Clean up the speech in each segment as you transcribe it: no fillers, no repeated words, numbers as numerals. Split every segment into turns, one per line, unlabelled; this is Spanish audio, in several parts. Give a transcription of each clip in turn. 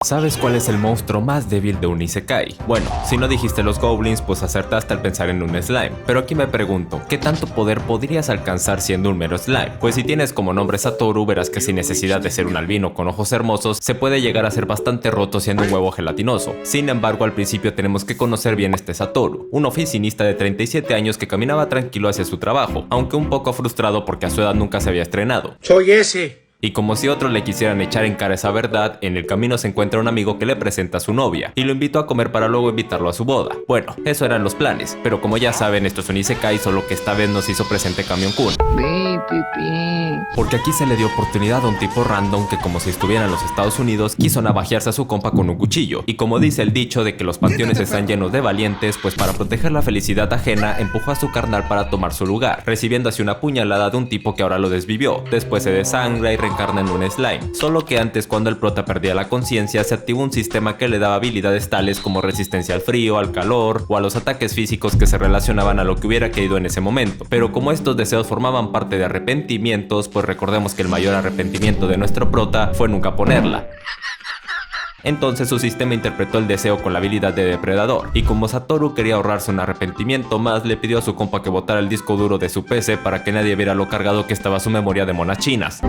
¿Sabes cuál es el monstruo más débil de un isekai? Bueno, si no dijiste los goblins, pues acertaste al pensar en un slime. Pero aquí me pregunto, ¿qué tanto poder podrías alcanzar siendo un mero slime? Pues si tienes como nombre Satoru, verás que sin necesidad de ser un albino con ojos hermosos, se puede llegar a ser bastante roto siendo un huevo gelatinoso. Sin embargo, al principio tenemos que conocer bien este Satoru, un oficinista de 37 años que caminaba tranquilo hacia su trabajo, aunque un poco frustrado porque a su edad nunca se había estrenado.
Soy ese.
Y como si otros le quisieran echar en cara esa verdad, en el camino se encuentra un amigo que le presenta a su novia y lo invitó a comer para luego invitarlo a su boda. Bueno, eso eran los planes, pero como ya saben, esto es un isekai, solo que esta vez nos hizo presente Kamion-kun. Porque aquí se le dio oportunidad a un tipo random que, como si estuviera en los Estados Unidos, quiso navajearse a su compa con un cuchillo. Y como dice el dicho de que los panteones están llenos de valientes, pues para proteger la felicidad ajena, empujó a su carnal para tomar su lugar, recibiendo así una puñalada de un tipo que ahora lo desvivió. Después se desangra y reencarna en un slime. Solo que antes, cuando el prota perdía la conciencia, se activó un sistema que le daba habilidades tales como resistencia al frío, al calor o a los ataques físicos que se relacionaban a lo que hubiera querido en ese momento. Pero como estos deseos formaban parte de arrepentimientos, pues recordemos que el mayor arrepentimiento de nuestro prota fue nunca ponerla. Entonces su sistema interpretó el deseo con la habilidad de depredador, y como Satoru quería ahorrarse un arrepentimiento más, le pidió a su compa que botara el disco duro de su PC para que nadie viera lo cargado que estaba su memoria de monas chinas.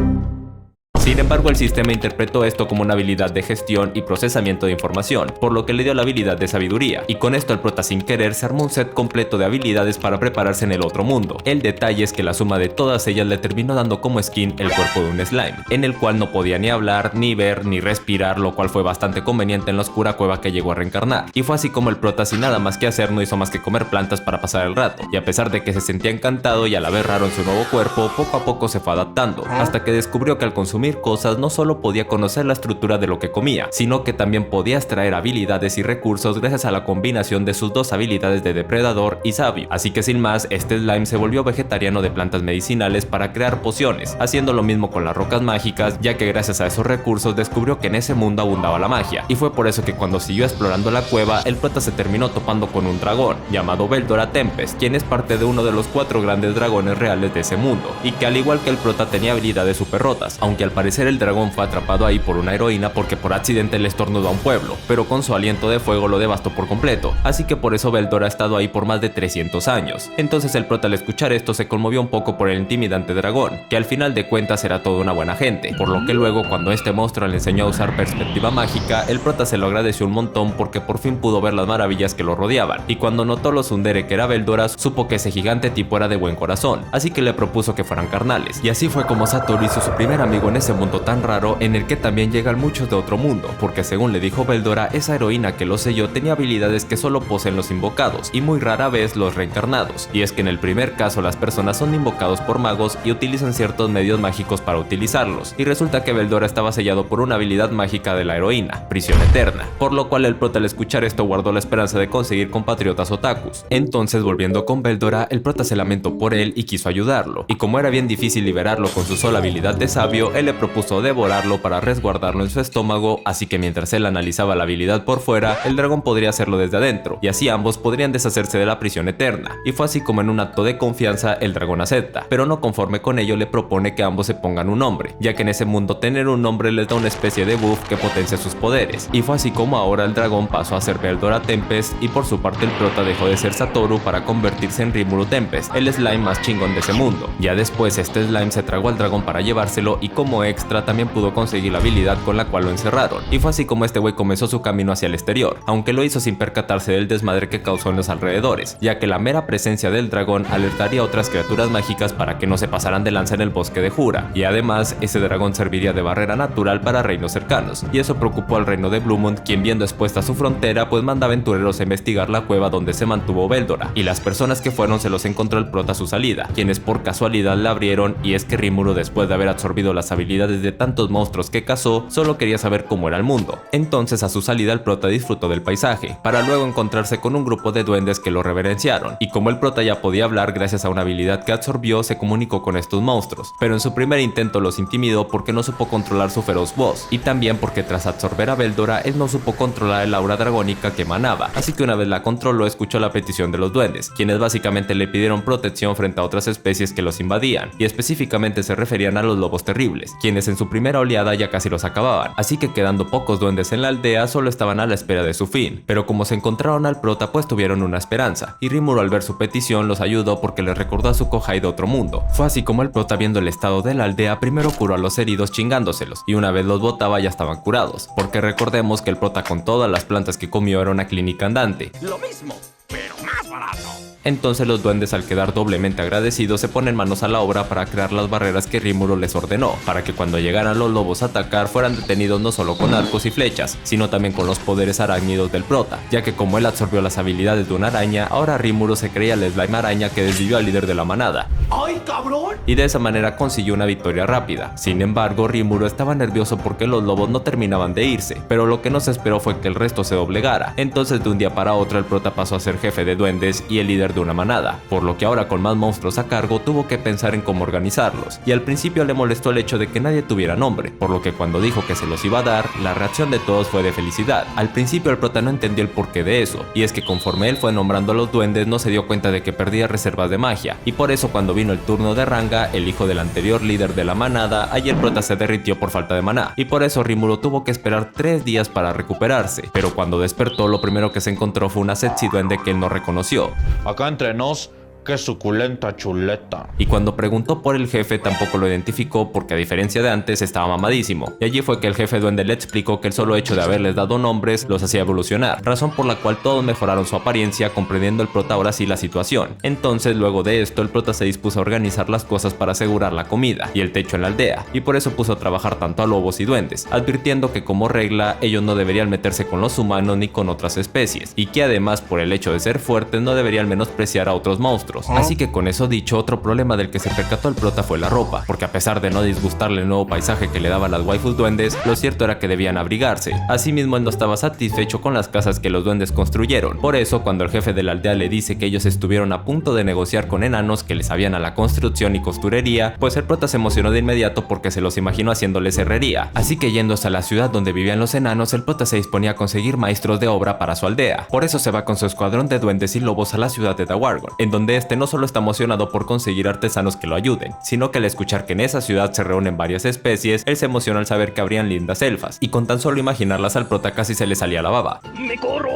Sin embargo, el sistema interpretó esto como una habilidad de gestión y procesamiento de información, por lo que le dio la habilidad de sabiduría, y con esto el prota sin querer se armó un set completo de habilidades para prepararse en el otro mundo. El detalle es que la suma de todas ellas le terminó dando como skin el cuerpo de un slime, en el cual no podía ni hablar, ni ver, ni respirar, lo cual fue bastante conveniente en la oscura cueva que llegó a reencarnar. Y fue así como el prota, sin nada más que hacer, no hizo más que comer plantas para pasar el rato, y a pesar de que se sentía encantado y a la vez raro en su nuevo cuerpo, poco a poco se fue adaptando, hasta que descubrió que al consumir cosas no solo podía conocer la estructura de lo que comía, sino que también podía extraer habilidades y recursos gracias a la combinación de sus dos habilidades de depredador y sabio. Así que sin más, este slime se volvió vegetariano de plantas medicinales para crear pociones, haciendo lo mismo con las rocas mágicas, ya que gracias a esos recursos descubrió que en ese mundo abundaba la magia, y fue por eso que cuando siguió explorando la cueva, el prota se terminó topando con un dragón llamado Veldora Tempest, quien es parte de uno de los 4 grandes dragones reales de ese mundo, y que al igual que el prota tenía habilidades super rotas, aunque al parecer el dragón fue atrapado ahí por una heroína porque por accidente le estornudó a un pueblo, pero con su aliento de fuego lo devastó por completo, así que por eso Veldora ha estado ahí por más de 300 años. Entonces el prota, al escuchar esto, se conmovió un poco por el intimidante dragón, que al final de cuentas era toda una buena gente, por lo que luego, cuando este monstruo le enseñó a usar perspectiva mágica, el prota se lo agradeció un montón porque por fin pudo ver las maravillas que lo rodeaban, y cuando notó lo tsundere que era Veldora, supo que ese gigante tipo era de buen corazón, así que le propuso que fueran carnales, y así fue como Satoru hizo su primer amigo en ese mundo tan raro, en el que también llegan muchos de otro mundo, porque según le dijo Veldora, esa heroína que lo selló tenía habilidades que solo poseen los invocados, y muy rara vez los reencarnados, y es que en el primer caso las personas son invocados por magos y utilizan ciertos medios mágicos para utilizarlos, y resulta que Veldora estaba sellado por una habilidad mágica de la heroína, prisión eterna, por lo cual el prota, al escuchar esto, guardó la esperanza de conseguir compatriotas otakus. Entonces, volviendo con Veldora, el prota se lamentó por él y quiso ayudarlo, y como era bien difícil liberarlo con su sola habilidad de sabio, él le propuso devorarlo para resguardarlo en su estómago, así que mientras él analizaba la habilidad por fuera, el dragón podría hacerlo desde adentro, y así ambos podrían deshacerse de la prisión eterna. Y fue así como en un acto de confianza el dragón acepta, pero no conforme con ello le propone que ambos se pongan un nombre, ya que en ese mundo tener un nombre les da una especie de buff que potencia sus poderes, y fue así como ahora el dragón pasó a ser Veldora Tempest, y por su parte el prota dejó de ser Satoru para convertirse en Rimuru Tempest, el slime más chingón de ese mundo. Ya después este slime se tragó al dragón para llevárselo, y como extra también pudo conseguir la habilidad con la cual lo encerraron, y fue así como este güey comenzó su camino hacia el exterior, aunque lo hizo sin percatarse del desmadre que causó en los alrededores, ya que la mera presencia del dragón alertaría a otras criaturas mágicas para que no se pasaran de lanza en el bosque de Jura, y además ese dragón serviría de barrera natural para reinos cercanos, y eso preocupó al reino de Bluemont, quien viendo expuesta su frontera pues manda aventureros a investigar la cueva donde se mantuvo Veldora, y las personas que fueron se los encontró el prota a su salida, quienes por casualidad la abrieron, y es que Rimuru, después de haber absorbido las habilidades de tantos monstruos que cazó, solo quería saber cómo era el mundo. Entonces a su salida el prota disfrutó del paisaje, para luego encontrarse con un grupo de duendes que lo reverenciaron, y como el prota ya podía hablar gracias a una habilidad que absorbió, se comunicó con estos monstruos, pero en su primer intento los intimidó porque no supo controlar su feroz voz, y también porque tras absorber a Veldora, él no supo controlar el aura dragónica que emanaba, así que una vez la controló, escuchó la petición de los duendes, quienes básicamente le pidieron protección frente a otras especies que los invadían, y específicamente se referían a los lobos terribles, quienes quienes en su primera oleada ya casi los acababan, así que quedando pocos duendes en la aldea solo estaban a la espera de su fin, pero como se encontraron al prota pues tuvieron una esperanza, y Rimuru al ver su petición los ayudó porque les recordó a su Kohai de otro mundo. Fue así como el prota, viendo el estado de la aldea, primero curó a los heridos chingándoselos, y una vez los botaba ya estaban curados, porque recordemos que el prota con todas las plantas que comió era una clínica andante.
Lo mismo, pero más barato.
Entonces los duendes, al quedar doblemente agradecidos, se ponen manos a la obra para crear las barreras que Rimuru les ordenó, para que cuando llegaran los lobos a atacar fueran detenidos no solo con arcos y flechas, sino también con los poderes arácnidos del prota, ya que como él absorbió las habilidades de una araña, ahora Rimuru se creía el slime araña que desvivió al líder de la manada.
¡Ay, cabrón!
Y de esa manera consiguió una victoria rápida. Sin embargo, Rimuru estaba nervioso porque los lobos no terminaban de irse, pero lo que no se esperó fue que el resto se doblegara. Entonces de un día para otro el prota pasó a ser jefe de duendes y el líder de una manada, por lo que ahora con más monstruos a cargo tuvo que pensar en cómo organizarlos, y al principio le molestó el hecho de que nadie tuviera nombre, por lo que cuando dijo que se los iba a dar, la reacción de todos fue de felicidad. Al principio el prota no entendió el porqué de eso, y es que conforme él fue nombrando a los duendes no se dio cuenta de que perdía reservas de magia, y por eso cuando vino el turno de Ranga, el hijo del anterior líder de la manada, ahí el prota se derritió por falta de maná, y por eso Rimuru tuvo que esperar 3 días para recuperarse, pero cuando despertó lo primero que se encontró fue una sexy duende que él no reconoció.
Acá entre nos, qué suculenta chuleta.
Y cuando preguntó por el jefe tampoco lo identificó porque a diferencia de antes estaba mamadísimo. Y allí fue que el jefe duende le explicó que el solo hecho de haberles dado nombres los hacía evolucionar, razón por la cual todos mejoraron su apariencia, comprendiendo el prota ahora sí la situación. Entonces luego de esto el prota se dispuso a organizar las cosas para asegurar la comida y el techo en la aldea, y por eso puso a trabajar tanto a lobos y duendes, advirtiendo que como regla ellos no deberían meterse con los humanos ni con otras especies, y que además por el hecho de ser fuertes no deberían menospreciar a otros monstruos. Así que con eso dicho, otro problema del que se percató el prota fue la ropa, porque a pesar de no disgustarle el nuevo paisaje que le daban las waifus duendes, lo cierto era que debían abrigarse. Asimismo, él no estaba satisfecho con las casas que los duendes construyeron. Por eso, cuando el jefe de la aldea le dice que ellos estuvieron a punto de negociar con enanos que les sabían a la construcción y costurería, pues el prota se emocionó de inmediato porque se los imaginó haciéndoles herrería. Así que yendo hasta la ciudad donde vivían los enanos, el prota se disponía a conseguir maestros de obra para su aldea. Por eso se va con su escuadrón de duendes y lobos a la ciudad de Dawargon, en donde este no solo está emocionado por conseguir artesanos que lo ayuden, sino que al escuchar que en esa ciudad se reúnen varias especies, él se emociona al saber que habrían lindas elfas, y con tan solo imaginarlas al prota casi se le salía la baba.
¡Me corro!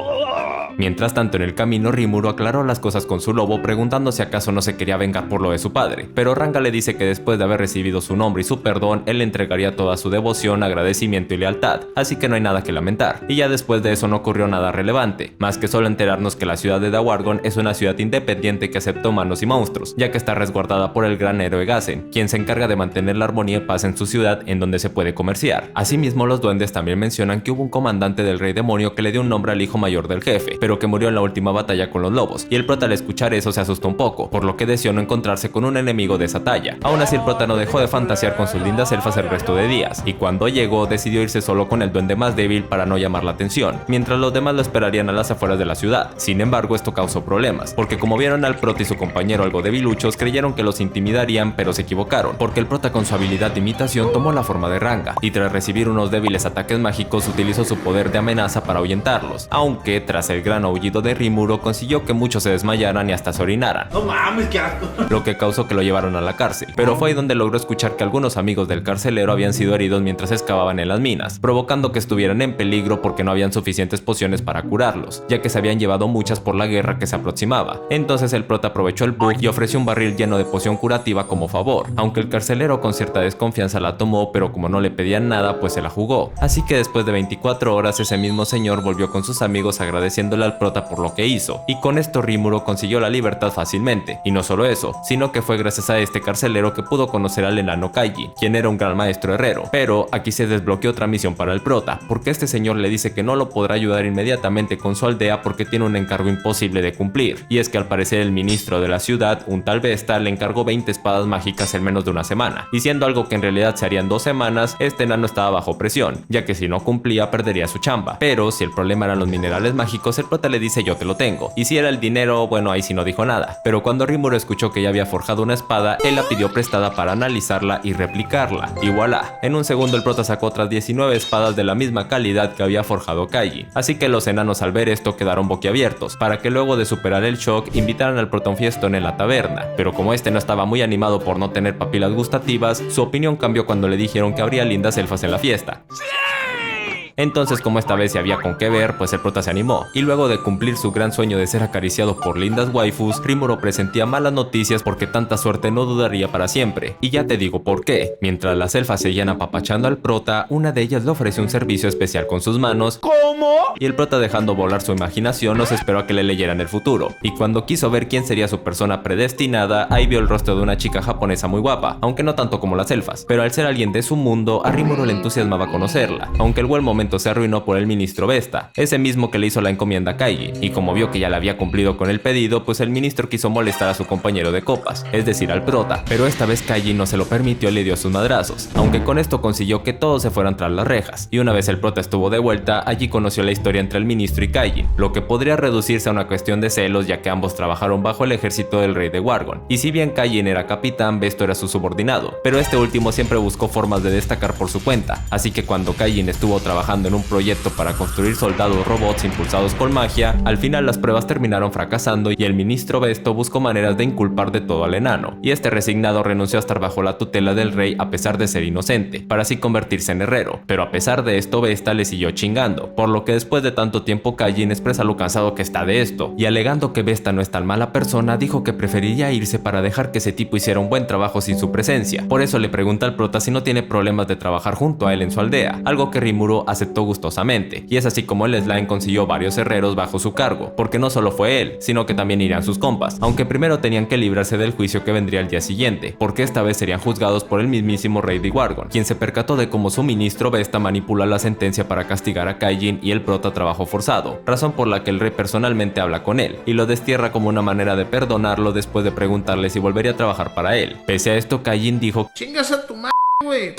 Mientras tanto, en el camino, Rimuru aclaró las cosas con su lobo, preguntando si acaso no se quería vengar por lo de su padre, pero Ranga le dice que después de haber recibido su nombre y su perdón, él le entregaría toda su devoción, agradecimiento y lealtad, así que no hay nada que lamentar. Y ya después de eso no ocurrió nada relevante, más que solo enterarnos que la ciudad de Dawargon es una ciudad independiente que acepta humanos y monstruos, ya que está resguardada por el gran héroe Gassen, quien se encarga de mantener la armonía y paz en su ciudad, en donde se puede comerciar. Asimismo, los duendes también mencionan que hubo un comandante del rey demonio que le dio un nombre al hijo mayor del jefe, pero que murió en la última batalla con los lobos, y el prota al escuchar eso se asustó un poco, por lo que deseó no encontrarse con un enemigo de esa talla. Aún así, el prota no dejó de fantasear con sus lindas elfas el resto de días, y cuando llegó decidió irse solo con el duende más débil para no llamar la atención, mientras los demás lo esperarían a las afueras de la ciudad. Sin embargo, esto causó problemas, porque como vieron al prota y su compañero algo debiluchos, creyeron que los intimidarían, pero se equivocaron, porque el prota con su habilidad de imitación tomó la forma de Ranga, y tras recibir unos débiles ataques mágicos utilizó su poder de amenaza para ahuyentarlos, aunque tras el gran aullido de Rimuru consiguió que muchos se desmayaran y hasta se orinaran.
¡No mames, qué asco!
Lo que causó que lo llevaran a la cárcel, pero fue ahí donde logró escuchar que algunos amigos del carcelero habían sido heridos mientras excavaban en las minas, provocando que estuvieran en peligro porque no habían suficientes pociones para curarlos, ya que se habían llevado muchas por la guerra que se aproximaba. Entonces el prota aprovechó el bug y ofreció un barril lleno de poción curativa como favor, aunque el carcelero con cierta desconfianza la tomó, pero como no le pedían nada pues se la jugó. Así que después de 24 horas ese mismo señor volvió con sus amigos agradeciéndole al prota por lo que hizo, y con esto Rimuru consiguió la libertad fácilmente. Y no solo eso, sino que fue gracias a este carcelero que pudo conocer al enano Kaiji, quien era un gran maestro herrero. Pero aquí se desbloqueó otra misión para el prota, porque este señor le dice que no lo podrá ayudar inmediatamente con su aldea porque tiene un encargo imposible de cumplir, y es que al parecer el ministro de la ciudad, un tal Vesta, le encargó 20 espadas mágicas en menos de una semana, y siendo algo que en realidad se haría en 2 semanas, este enano estaba bajo presión, ya que si no cumplía perdería su chamba. Pero si el problema eran los minerales mágicos, el prota le dice yo te lo tengo, y si era el dinero, bueno ahí sí no dijo nada, pero cuando Rimuru escuchó que ya había forjado una espada, él la pidió prestada para analizarla y replicarla, y voilà, en un segundo el prota sacó otras 19 espadas de la misma calidad que había forjado Kaijin, así que los enanos al ver esto quedaron boquiabiertos, para que luego de superar el shock invitaran al prota a un fiestón en la taberna, pero como este no estaba muy animado por no tener papilas gustativas, su opinión cambió cuando le dijeron que habría lindas elfas en la fiesta. Entonces, como esta vez se había con qué ver, pues el prota se animó, y luego de cumplir su gran sueño de ser acariciado por lindas waifus, Rimuru presentía malas noticias porque tanta suerte no duraría para siempre, y ya te digo por qué. Mientras las elfas seguían apapachando al prota, una de ellas le ofreció un servicio especial con sus manos.
¿Cómo?
Y el prota, dejando volar su imaginación, no se esperó a que le leyeran el futuro, y cuando quiso ver quién sería su persona predestinada, ahí vio el rostro de una chica japonesa muy guapa, aunque no tanto como las elfas, pero al ser alguien de su mundo, a Rimuru le entusiasmaba conocerla, aunque el buen momento se arruinó por el ministro Vesta, ese mismo que le hizo la encomienda a Kaijin, y como vio que ya le había cumplido con el pedido, pues el ministro quiso molestar a su compañero de copas, es decir al prota, pero esta vez Kaijin no se lo permitió y le dio sus madrazos, aunque con esto consiguió que todos se fueran tras las rejas, y una vez el prota estuvo de vuelta, allí conoció la historia entre el ministro y Kaijin, lo que podría reducirse a una cuestión de celos ya que ambos trabajaron bajo el ejército del rey de Wargon, y si bien Kaijin era capitán, Besto era su subordinado, pero este último siempre buscó formas de destacar por su cuenta, así que cuando Kaijin estuvo trabajando en un proyecto para construir soldados robots impulsados por magia, al final las pruebas terminaron fracasando y el ministro Besto buscó maneras de inculpar de todo al enano, y este resignado renunció a estar bajo la tutela del rey a pesar de ser inocente, para así convertirse en herrero, pero a pesar de esto Vesta le siguió chingando, por lo que después de tanto tiempo Kaijin expresa lo cansado que está de esto, y alegando que Vesta no es tan mala persona, dijo que preferiría irse para dejar que ese tipo hiciera un buen trabajo sin su presencia. Por eso le pregunta al prota si no tiene problemas de trabajar junto a él en su aldea, algo que Rimuru aceptó gustosamente, y es así como el slime consiguió varios herreros bajo su cargo, porque no solo fue él, sino que también irían sus compas, aunque primero tenían que librarse del juicio que vendría el día siguiente, porque esta vez serían juzgados por el mismísimo rey de Wargon, quien se percató de cómo su ministro Vesta manipula la sentencia para castigar a Kaijin y el prota trabajo forzado, razón por la que el rey personalmente habla con él, y lo destierra como una manera de perdonarlo después de preguntarle si volvería a trabajar para él. Pese a esto, Kaijin dijo
Chingas a tu madre, güey.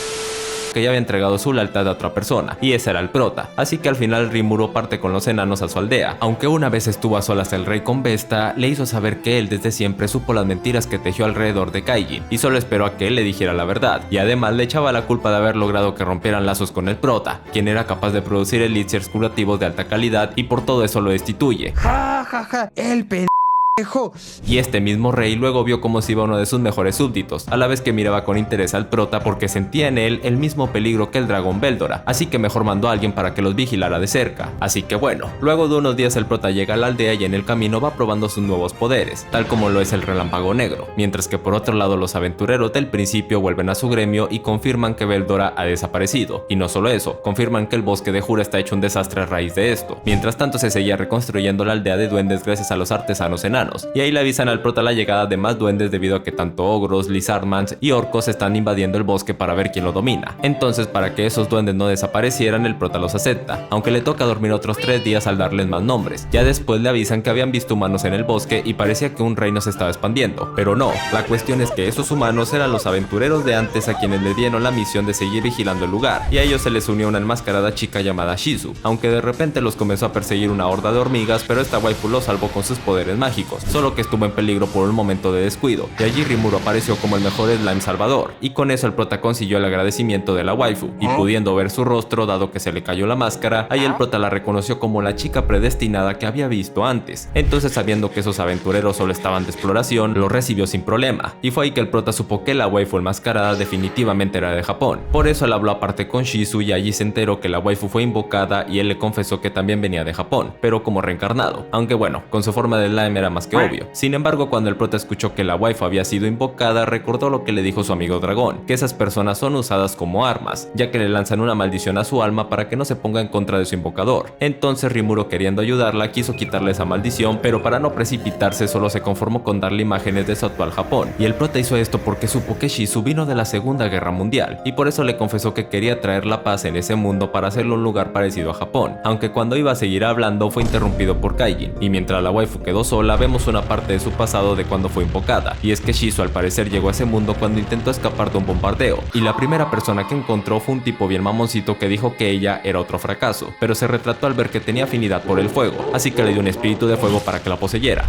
que ya había entregado su lealtad a otra persona, y ese era el prota, así que al final Rimuru parte con los enanos a su aldea, aunque una vez estuvo a solas el rey con Vesta, le hizo saber que él desde siempre supo las mentiras que tejió alrededor de Kaijin, y solo esperó a que él le dijera la verdad, y además le echaba la culpa de haber logrado que rompieran lazos con el prota, quien era capaz de producir elixirs curativos de alta calidad, y por todo eso lo destituye.
Ja, ja, ja, el pendejo.
Y este mismo rey luego vio cómo se iba uno de sus mejores súbditos, a la vez que miraba con interés al prota porque sentía en él el mismo peligro que el dragón Veldora, así que mejor mandó a alguien para que los vigilara de cerca. Así que bueno, luego de unos días el prota llega a la aldea y en el camino va probando sus nuevos poderes, tal como lo es el relámpago negro, mientras que por otro lado los aventureros del principio vuelven a su gremio y confirman que Veldora ha desaparecido, y no solo eso, confirman que el bosque de Jura está hecho un desastre a raíz de esto. Mientras tanto se seguía reconstruyendo la aldea de duendes gracias a los artesanos enanos, y ahí le avisan al prota la llegada de más duendes debido a que tanto ogros, lizardmans y orcos están invadiendo el bosque para ver quién lo domina. Entonces, para que esos duendes no desaparecieran, el prota los acepta, aunque le toca dormir otros 3 días al darles más nombres. Ya después le avisan que habían visto humanos en el bosque y parecía que un reino se estaba expandiendo, pero no, la cuestión es que esos humanos eran los aventureros de antes a quienes le dieron la misión de seguir vigilando el lugar, y a ellos se les unió una enmascarada chica llamada Shizu, aunque de repente los comenzó a perseguir una horda de hormigas, pero esta waifu los salvó con sus poderes mágicos, solo que estuvo en peligro por un momento de descuido, y allí Rimuru apareció como el mejor slime salvador, y con eso el prota consiguió el agradecimiento de la waifu, y pudiendo ver su rostro dado que se le cayó la máscara, ahí el prota la reconoció como la chica predestinada que había visto antes. Entonces, sabiendo que esos aventureros solo estaban de exploración, los recibió sin problema, y fue ahí que el prota supo que la waifu enmascarada definitivamente era de Japón. Por eso él habló aparte con Shizu y allí se enteró que la waifu fue invocada y él le confesó que también venía de Japón, pero como reencarnado, aunque bueno, con su forma de slime era más que obvio. Sin embargo, cuando el prota escuchó que la waifu había sido invocada, recordó lo que le dijo su amigo dragón, que esas personas son usadas como armas, ya que le lanzan una maldición a su alma para que no se ponga en contra de su invocador. Entonces Rimuru, queriendo ayudarla, quiso quitarle esa maldición, pero para no precipitarse solo se conformó con darle imágenes de su actual Japón, y el prota hizo esto porque supo que Shizu vino de la Segunda Guerra Mundial, y por eso le confesó que quería traer la paz en ese mundo para hacerlo un lugar parecido a Japón, aunque cuando iba a seguir hablando fue interrumpido por Kaijin, y mientras la waifu quedó sola, vemos vemos una parte de su pasado de cuando fue invocada, y es que Shizu al parecer llegó a ese mundo cuando intentó escapar de un bombardeo, y la primera persona que encontró fue un tipo bien mamoncito que dijo que ella era otro fracaso, pero se retrató al ver que tenía afinidad por el fuego, así que le dio un espíritu de fuego para que la poseyera.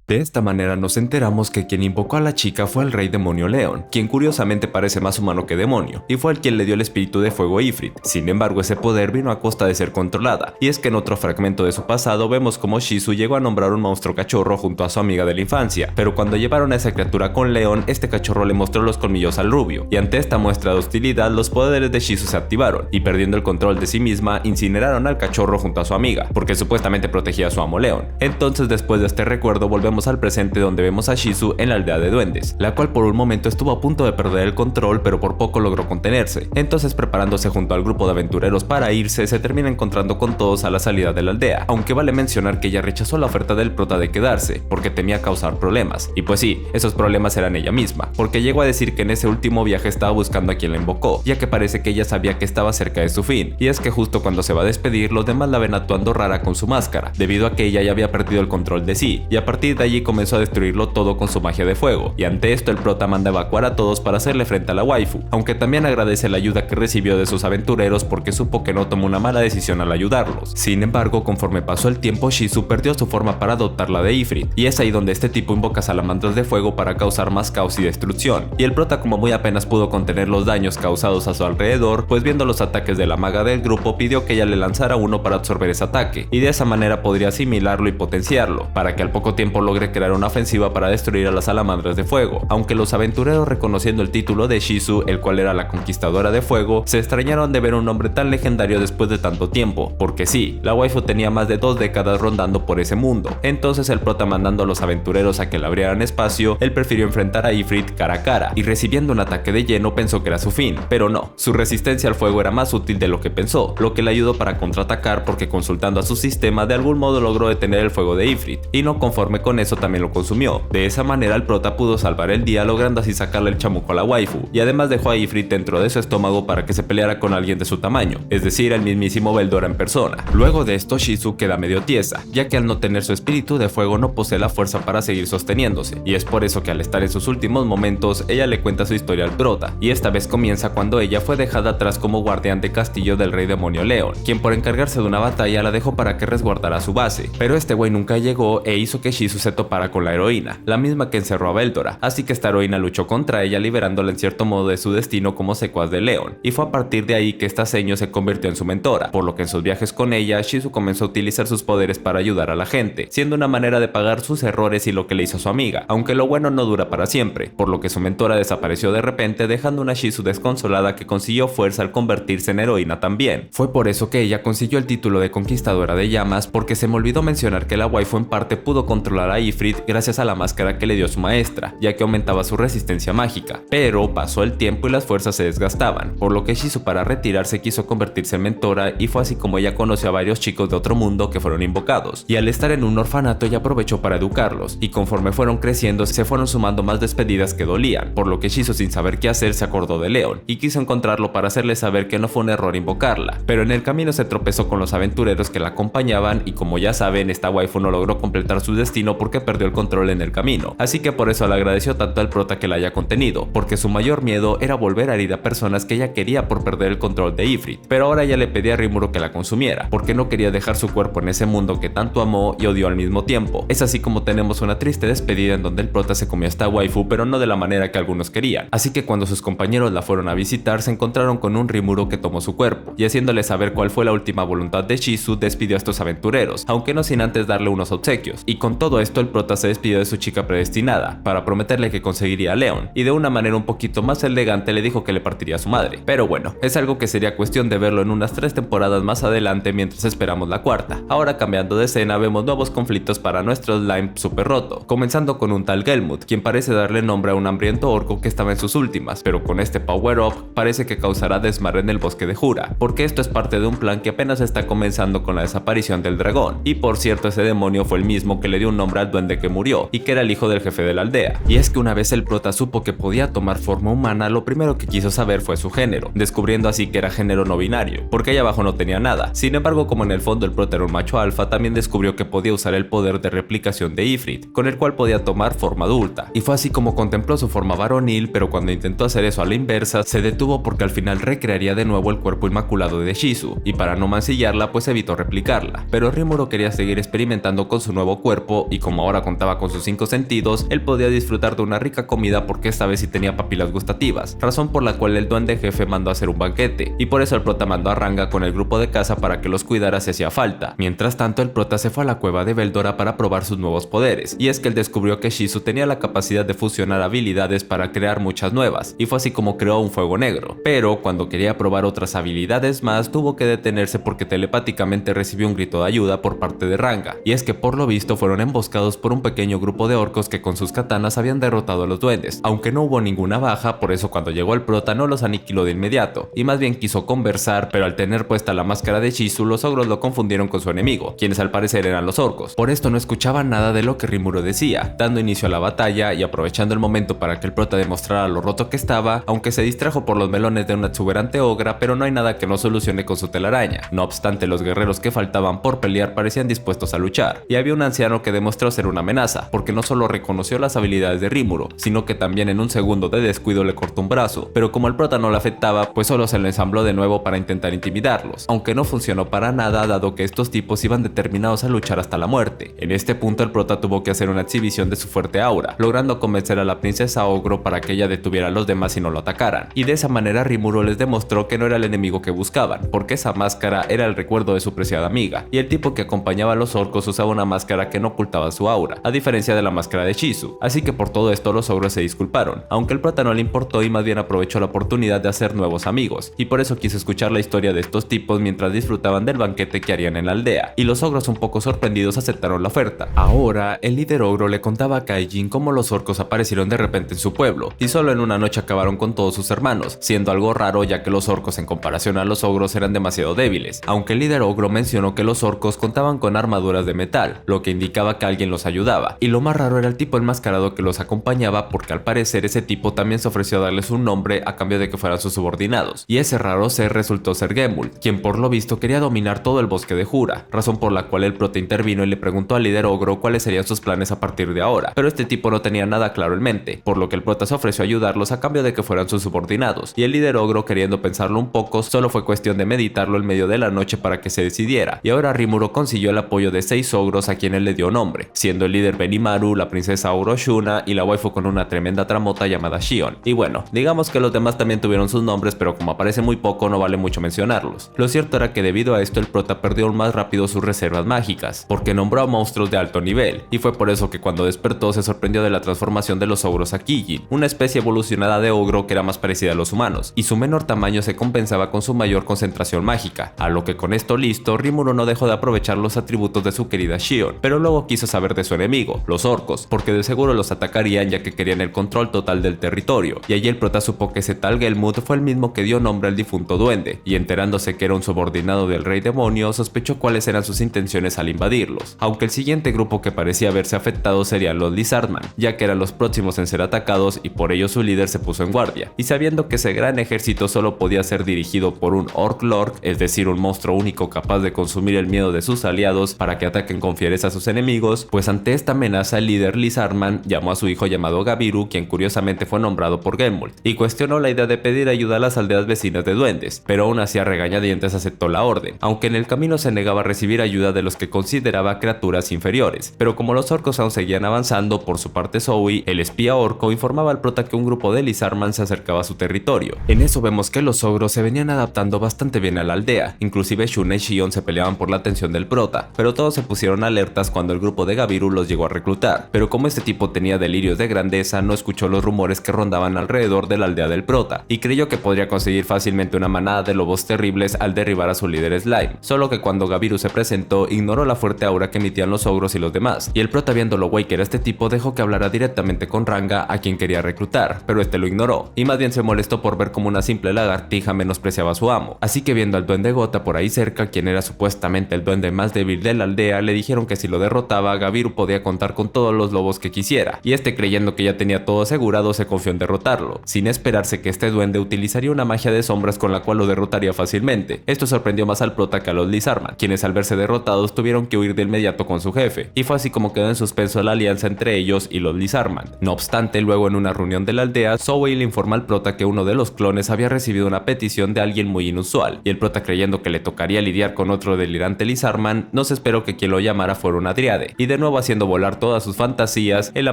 De esta manera nos enteramos que quien invocó a la chica fue el rey demonio Leon, quien curiosamente parece más humano que demonio, y fue el quien le dio el espíritu de fuego a Ifrit. Sin embargo, ese poder vino a costa de ser controlada, y es que en otro fragmento de su pasado vemos como Shizu llegó a nombrar un monstruo cachorro junto a su amiga de la infancia, pero cuando llevaron a esa criatura con Leon, este cachorro le mostró los colmillos al rubio, y ante esta muestra de hostilidad los poderes de Shizu se activaron, y perdiendo el control de sí misma, incineraron al cachorro junto a su amiga, porque supuestamente protegía a su amo Leon. Entonces, después de este recuerdo, volvemos al presente donde vemos a Shizu en la aldea de duendes, la cual por un momento estuvo a punto de perder el control pero por poco logró contenerse. Entonces, preparándose junto al grupo de aventureros para irse, se termina encontrando con todos a la salida de la aldea, aunque vale mencionar que ella rechazó la oferta del prota de quedarse, porque temía causar problemas, y pues sí, esos problemas eran ella misma, porque llegó a decir que en ese último viaje estaba buscando a quien la invocó, ya que parece que ella sabía que estaba cerca de su fin, y es que justo cuando se va a despedir, los demás la ven actuando rara con su máscara, debido a que ella ya había perdido el control de sí, y a partir de allí comenzó a destruirlo todo con su magia de fuego, y ante esto el prota manda evacuar a todos para hacerle frente a la waifu, aunque también agradece la ayuda que recibió de sus aventureros porque supo que no tomó una mala decisión al ayudarlos. Sin embargo, conforme pasó el tiempo, Shizu perdió su forma para adoptar la de Ifrit, y es ahí donde este tipo invoca salamandras de fuego para causar más caos y destrucción, y el prota como muy apenas pudo contener los daños causados a su alrededor, pues viendo los ataques de la maga del grupo pidió que ella le lanzara uno para absorber ese ataque, y de esa manera podría asimilarlo y potenciarlo, para que al poco tiempo logre crear una ofensiva para destruir a las salamandras de fuego, aunque los aventureros, reconociendo el título de Shizu, el cual era la conquistadora de fuego, se extrañaron de ver un nombre tan legendario después de tanto tiempo, porque sí, la waifu tenía más de 2 décadas rondando por ese mundo. Entonces el prota, mandando a los aventureros a que le abrieran espacio, él prefirió enfrentar a Ifrit cara a cara, y recibiendo un ataque de lleno pensó que era su fin, pero no, su resistencia al fuego era más útil de lo que pensó, lo que le ayudó para contraatacar porque consultando a su sistema de algún modo logró detener el fuego de Ifrit, y no conforme con eso también lo consumió. De esa manera el prota pudo salvar el día, logrando así sacarle el chamuco a la waifu, y además dejó a Ifrit dentro de su estómago para que se peleara con alguien de su tamaño, es decir, el mismísimo Veldora en persona. Luego de esto, Shizu queda medio tiesa, ya que al no tener su espíritu de fuego no posee la fuerza para seguir sosteniéndose, y es por eso que al estar en sus últimos momentos, ella le cuenta su historia al prota, y esta vez comienza cuando ella fue dejada atrás como guardián de castillo del rey demonio Leon, quien por encargarse de una batalla la dejó para que resguardara su base, pero este güey nunca llegó e hizo que Shizu se topara con la heroína, la misma que encerró a Veldora, así que esta heroína luchó contra ella liberándola en cierto modo de su destino como secuaz de Leon, y fue a partir de ahí que esta seño se convirtió en su mentora, por lo que en sus viajes con ella, Shizu comenzó a utilizar sus poderes para ayudar a la gente, siendo una manera de pagar sus errores y lo que le hizo a su amiga, aunque lo bueno no dura para siempre, por lo que su mentora desapareció de repente dejando una Shizu desconsolada que consiguió fuerza al convertirse en heroína también. Fue por eso que ella consiguió el título de conquistadora de llamas, porque se me olvidó mencionar que la waifu en parte pudo controlar a Ifrit gracias a la máscara que le dio su maestra, ya que aumentaba su resistencia mágica, pero pasó el tiempo y las fuerzas se desgastaban, por lo que Shizu para retirarse quiso convertirse en mentora, y fue así como ella conoció a varios chicos de otro mundo que fueron invocados, y al estar en un orfanato ella aprovechó para educarlos, y conforme fueron creciendo se fueron sumando más despedidas que dolían, por lo que Shizu, sin saber qué hacer, se acordó de Leon, y quiso encontrarlo para hacerle saber que no fue un error invocarla, pero en el camino se tropezó con los aventureros que la acompañaban, y como ya saben, esta waifu no logró completar su destino porque perdió el control en el camino, así que por eso le agradeció tanto al prota que la haya contenido, porque su mayor miedo era volver a herir a personas que ella quería por perder el control de Ifrit, pero ahora ella le pedía a Rimuru que la consumiera, porque no quería dejar su cuerpo en ese mundo que tanto amó y odió al mismo tiempo. Es así como tenemos una triste despedida en donde el prota se comió a esta waifu, pero no de la manera que algunos querían, así que cuando sus compañeros la fueron a visitar se encontraron con un Rimuru que tomó su cuerpo, y haciéndole saber cuál fue la última voluntad de Shizu, despidió a estos aventureros, aunque no sin antes darle unos obsequios, y con todo esto el prota se despidió de su chica predestinada, para prometerle que conseguiría a Leon, y de una manera un poquito más elegante le dijo que le partiría a su madre. Pero bueno, es algo que sería cuestión de verlo en unas 3 temporadas más adelante mientras esperamos la cuarta. Ahora, cambiando de escena, vemos nuevos conflictos para nuestro slime super roto, comenzando con un tal Gelmud, quien parece darle nombre a un hambriento orco que estaba en sus últimas, pero con este power up parece que causará desmadre en el bosque de Jura, porque esto es parte de un plan que apenas está comenzando con la desaparición del dragón, y por cierto ese demonio fue el mismo que le dio un nombre al al duende que murió y que era el hijo del jefe de la aldea. Y es que una vez el prota supo que podía tomar forma humana, lo primero que quiso saber fue su género, descubriendo así que era género no binario, porque ahí abajo no tenía nada. Sin embargo, como en el fondo el prota era un macho alfa, también descubrió que podía usar el poder de replicación de Ifrit, con el cual podía tomar forma adulta. Y fue así como contempló su forma varonil, pero cuando intentó hacer eso a la inversa, se detuvo porque al final recrearía de nuevo el cuerpo inmaculado de Shizu, y para no mancillarla pues evitó replicarla. Pero Rimuro quería seguir experimentando con su nuevo cuerpo, y como ahora contaba con sus 5 sentidos, él podía disfrutar de una rica comida porque esta vez sí tenía papilas gustativas, razón por la cual el duende jefe mandó a hacer un banquete, y por eso el prota mandó a Ranga con el grupo de caza para que los cuidara si hacía falta. Mientras tanto, el prota se fue a la cueva de Veldora para probar sus nuevos poderes, y es que él descubrió que Shizu tenía la capacidad de fusionar habilidades para crear muchas nuevas, y fue así como creó un fuego negro. Pero cuando quería probar otras habilidades más, tuvo que detenerse porque telepáticamente recibió un grito de ayuda por parte de Ranga, y es que por lo visto fueron emboscados por un pequeño grupo de orcos que con sus katanas habían derrotado a los duendes, aunque no hubo ninguna baja. Por eso cuando llegó el prota no los aniquiló de inmediato, y más bien quiso conversar, pero al tener puesta la máscara de Shizu, los ogros lo confundieron con su enemigo, quienes al parecer eran los orcos. Por esto no escuchaba nada de lo que Rimuro decía, dando inicio a la batalla y aprovechando el momento para que el prota demostrara lo roto que estaba, aunque se distrajo por los melones de una exuberante ogra, pero no hay nada que no solucione con su telaraña. No obstante, los guerreros que faltaban por pelear parecían dispuestos a luchar, y había un anciano que demostró ser una amenaza, porque no solo reconoció las habilidades de Rimuro, sino que también en un segundo de descuido le cortó un brazo, pero como el prota no le afectaba, pues solo se lo ensambló de nuevo para intentar intimidarlos, aunque no funcionó para nada dado que estos tipos iban determinados a luchar hasta la muerte. En este punto el prota tuvo que hacer una exhibición de su fuerte aura, logrando convencer a la princesa ogro para que ella detuviera a los demás y no lo atacaran, y de esa manera Rimuro les demostró que no era el enemigo que buscaban, porque esa máscara era el recuerdo de su preciada amiga, y el tipo que acompañaba a los orcos usaba una máscara que no ocultaba su aura, a diferencia de la máscara de Shizu. Así que por todo esto los ogros se disculparon, aunque el prota no le importó y más bien aprovechó la oportunidad de hacer nuevos amigos, y por eso quiso escuchar la historia de estos tipos mientras disfrutaban del banquete que harían en la aldea, y los ogros un poco sorprendidos aceptaron la oferta. Ahora, el líder ogro le contaba a Kaijin cómo los orcos aparecieron de repente en su pueblo, y solo en una noche acabaron con todos sus hermanos, siendo algo raro ya que los orcos en comparación a los ogros eran demasiado débiles, aunque el líder ogro mencionó que los orcos contaban con armaduras de metal, lo que indicaba que alguien los ayudaba, y lo más raro era el tipo enmascarado que los acompañaba, porque al parecer ese tipo también se ofreció a darles un nombre a cambio de que fueran sus subordinados, y ese raro ser resultó ser Gemult, quien por lo visto quería dominar todo el bosque de Jura, razón por la cual el prota intervino y le preguntó al líder ogro cuáles serían sus planes a partir de ahora, pero este tipo no tenía nada claro en mente, por lo que el prota se ofreció a ayudarlos a cambio de que fueran sus subordinados, y el líder ogro, queriendo pensarlo un poco, solo fue cuestión de meditarlo en medio de la noche para que se decidiera, y ahora Rimuro consiguió el apoyo de 6 ogros a quienes le dio nombre, siendo el líder Benimaru, la princesa Ogro Shuna y la waifu con una tremenda tramota llamada Shion. Y bueno, digamos que los demás también tuvieron sus nombres, pero como aparece muy poco no vale mucho mencionarlos. Lo cierto era que debido a esto el prota perdió aún más rápido sus reservas mágicas, porque nombró a monstruos de alto nivel, y fue por eso que cuando despertó se sorprendió de la transformación de los ogros a Kijin, una especie evolucionada de ogro que era más parecida a los humanos, y su menor tamaño se compensaba con su mayor concentración mágica, a lo que con esto listo, Rimuro no dejó de aprovechar los atributos de su querida Shion, pero luego quiso saber de su enemigo, los orcos, porque de seguro los atacarían ya que querían el control total del territorio, y allí el prota supo que ese tal Gelmud fue el mismo que dio nombre al difunto duende, y enterándose que era un subordinado del rey demonio, sospechó cuáles eran sus intenciones al invadirlos, aunque el siguiente grupo que parecía verse afectado serían los Lizardman, ya que eran los próximos en ser atacados y por ello su líder se puso en guardia, y sabiendo que ese gran ejército solo podía ser dirigido por un Orc Lord, es decir un monstruo único capaz de consumir el miedo de sus aliados para que ataquen con fiereza a sus enemigos, pues ante esta amenaza el líder Lizardman llamó a su hijo llamado Gabiru, quien curiosamente fue nombrado por Gemult, y cuestionó la idea de pedir ayuda a las aldeas vecinas de duendes, pero aún así a regañadientes aceptó la orden, aunque en el camino se negaba a recibir ayuda de los que consideraba criaturas inferiores, pero como los orcos aún seguían avanzando, por su parte Zoe, el espía orco, informaba al prota que un grupo de Lizardman se acercaba a su territorio. En eso vemos que los ogros se venían adaptando bastante bien a la aldea, inclusive Shuna y Shion se peleaban por la atención del prota, pero todos se pusieron alertas cuando el grupo de Gabiru los llegó a reclutar, pero como este tipo tenía delirios de grandeza, no escuchó los rumores que rondaban alrededor de la aldea del prota, y creyó que podría conseguir fácilmente una manada de lobos terribles al derribar a su líder Slime, solo que cuando Gabiru se presentó, ignoró la fuerte aura que emitían los ogros y los demás, y el prota viendo lo güey que era este tipo, dejó que hablara directamente con Ranga, a quien quería reclutar, pero este lo ignoró, y más bien se molestó por ver como una simple lagartija menospreciaba a su amo, así que viendo al duende Gota por ahí cerca, quien era supuestamente el duende más débil de la aldea, le dijeron que si lo derrotaba, Gabiru Gabiru podía contar con todos los lobos que quisiera, y este, creyendo que ya tenía todo asegurado, se confió en derrotarlo, sin esperarse que este duende utilizaría una magia de sombras con la cual lo derrotaría fácilmente. Esto sorprendió más al prota que a los Lizardman, quienes al verse derrotados tuvieron que huir de inmediato con su jefe, y fue así como quedó en suspenso la alianza entre ellos y los Lizardman. No obstante, luego en una reunión de la aldea, Zoe le informa al prota que uno de los clones había recibido una petición de alguien muy inusual, y el prota, creyendo que le tocaría lidiar con otro delirante Lizardman, no se esperó que quien lo llamara fuera una dríade, y de nuevo haciendo volar todas sus fantasías, él la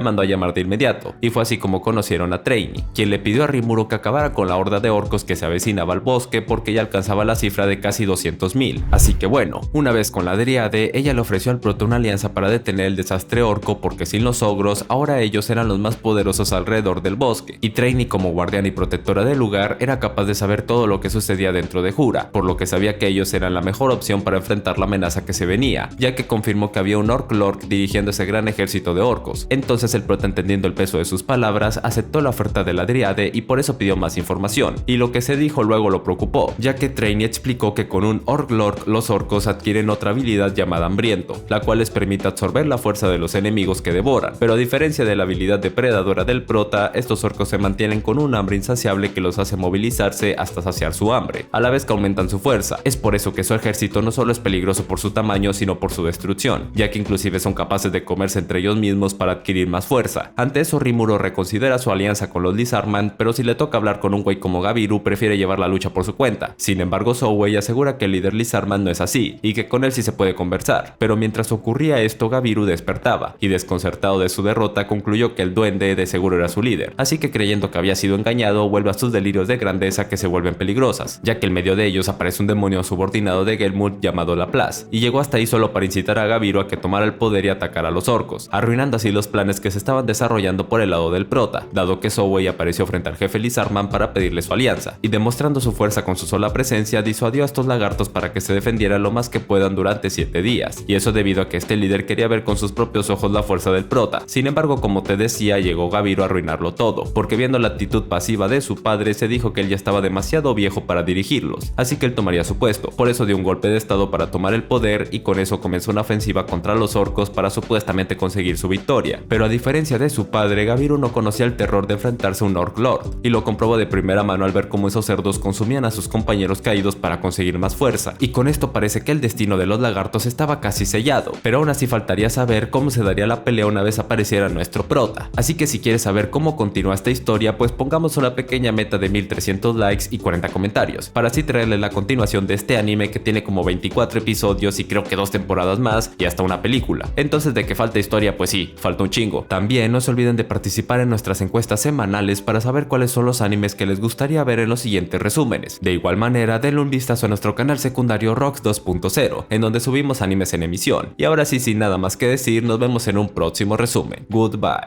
mandó a llamar de inmediato, y fue así como conocieron a Trainy, quien le pidió a Rimuru que acabara con la horda de orcos que se avecinaba al bosque porque ya alcanzaba la cifra de casi 200.000. Así que bueno, una vez con la dríade, ella le ofreció al prota una alianza para detener el desastre orco, porque sin los ogros, ahora ellos eran los más poderosos alrededor del bosque, y Trainy, como guardiana y protectora del lugar, era capaz de saber todo lo que sucedía dentro de Jura, por lo que sabía que ellos eran la mejor opción para enfrentar la amenaza que se venía, ya que confirmó que había un Orc Lord dirigiendo ese gran ejército de orcos. Entonces el prota, entendiendo el peso de sus palabras, aceptó la oferta de la dríade y por eso pidió más información, y lo que se dijo luego lo preocupó, ya que Trainy explicó que con un Orc Lord los orcos adquieren otra habilidad llamada hambriento, la cual les permite absorber la fuerza de los enemigos que devoran, pero a diferencia de la habilidad depredadora del prota, estos orcos se mantienen con un hambre insaciable que los hace movilizarse hasta saciar su hambre, a la vez que aumentan su fuerza. Es por eso que su ejército no solo es peligroso por su tamaño, sino por su destrucción, ya que inclusive son capaces de comerse entre ellos mismos para adquirir más fuerza. Ante eso, Rimuru reconsidera su alianza con los Lizardman, pero si le toca hablar con un güey como Gabiru, prefiere llevar la lucha por su cuenta. Sin embargo, Zoe asegura que el líder Lizardman no es así, y que con él sí se puede conversar, pero mientras ocurría esto, Gabiru despertaba, y desconcertado de su derrota, concluyó que el duende de seguro era su líder, así que creyendo que había sido engañado, vuelve a sus delirios de grandeza que se vuelven peligrosas, ya que en medio de ellos aparece un demonio subordinado de Gelmud llamado Laplace, y llegó hasta ahí solo para incitar a Gabiru a que tomara el poder y atacara a los orcos, arruinando así los planes que se estaban desarrollando por el lado del prota, dado que Zoe apareció frente al jefe Lizardman para pedirle su alianza, y demostrando su fuerza con su sola presencia, disuadió a estos lagartos para que se defendieran lo más que puedan durante 7 días, y eso debido a que este líder quería ver con sus propios ojos la fuerza del prota. Sin embargo, como te decía, llegó Gabiru a arruinarlo todo, porque viendo la actitud pasiva de su padre, se dijo que él ya estaba demasiado viejo para dirigirlos, así que él tomaría su puesto. Por eso dio un golpe de estado para tomar el poder, y con eso comenzó una ofensiva contra los orcos para supuestamente conseguir su victoria. Pero a diferencia de su padre, Gabiru no conocía el terror de enfrentarse a un Orc Lord, y lo comprobó de primera mano al ver cómo esos cerdos consumían a sus compañeros caídos para conseguir más fuerza, y con esto parece que el destino de los lagartos estaba casi sellado, pero aún así faltaría saber cómo se daría la pelea una vez apareciera nuestro prota. Así que si quieres saber cómo continúa esta historia, pues pongamos una pequeña meta de 1300 likes y 40 comentarios, para así traerle la continuación de este anime que tiene como 24 episodios y creo que 2 temporadas más y hasta una película. Entonces, de que falta historia, pues sí, falta un chingo. También no se olviden de participar en nuestras encuestas semanales para saber cuáles son los animes que les gustaría ver en los siguientes resúmenes. De igual manera, denle un vistazo a nuestro canal secundario Rocks 2.0, en donde subimos animes en emisión. Y ahora sí, sin nada más que decir, nos vemos en un próximo resumen. Goodbye.